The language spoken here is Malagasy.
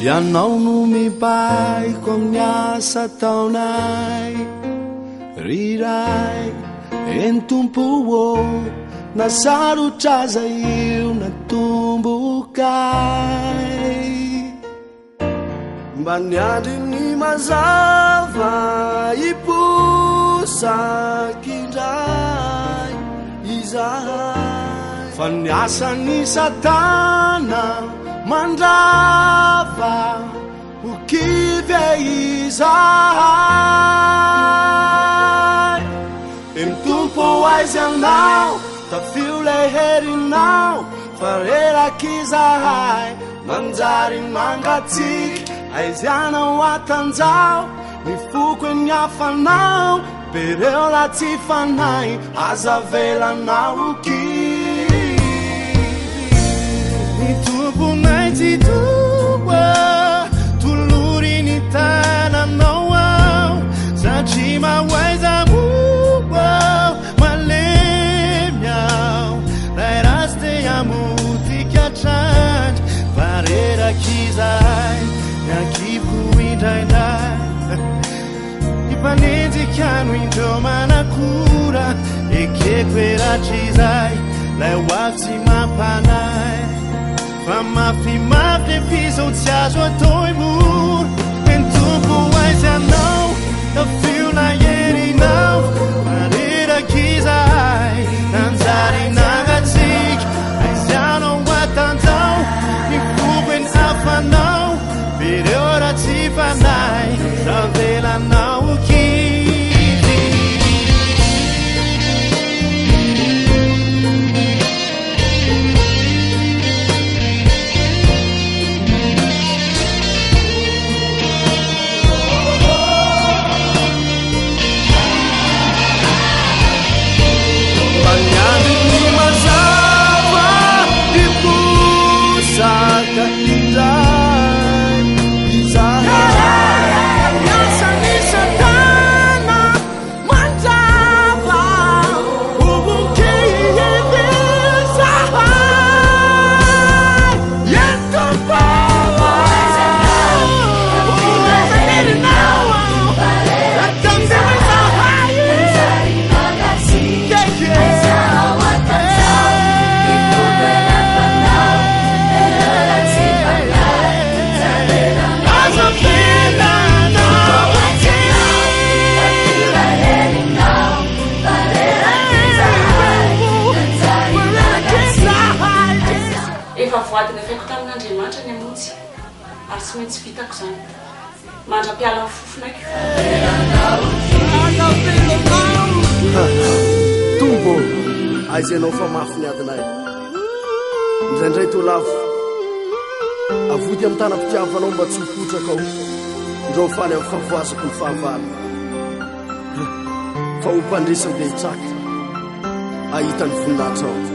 Ianao no mibaiko amin'ny asa taonay riray eny tompo ô nasarotra zay io natombokay mba niandry ny mazava iposakindray izahay fa niasany satana mandrava o kivy izahay eny tompo aizy anao tafio le herinao fa rerakizahay manjary mangatsika aizianao atanjao mifoko eny afanao bereo la tsy fanay azavelanao o kivy ny tomponay tsy toba tolory ny tananao ao satria mahoaiza moba malemy ao lay rasy te amotika trandry varerakizay miakivoko indraindray ipanenjikano indreo manakora ekeko eratrizay lay hoavy tsy mampanay fa mafimafy fisao tsy azo atao imoro eny tompo aizy anao tafio na herinao marerakizahay nanjary nangatsika aizianao atanjao mifoko eny afanao bereo raha tsy fanay zavelanao o kivy Manhari ny mazava iposaka indray izahay niasany satana mandrava o kivy izahay eny tompo voadina faiko tamin'Andriamanitra ny amontsy ary tsy maintsy vitako zany mandra-piala ny fofonaiky tombo aizy anao fa mafy ny adinay indraindray to lavo avody amin'ny tanam-pitiavanao mba tsy hopotraka ao ndreo faly amin'ny favoazako ny fahavalo fa ho mpandresiny dia hitsaka ahita ny voninahitra ao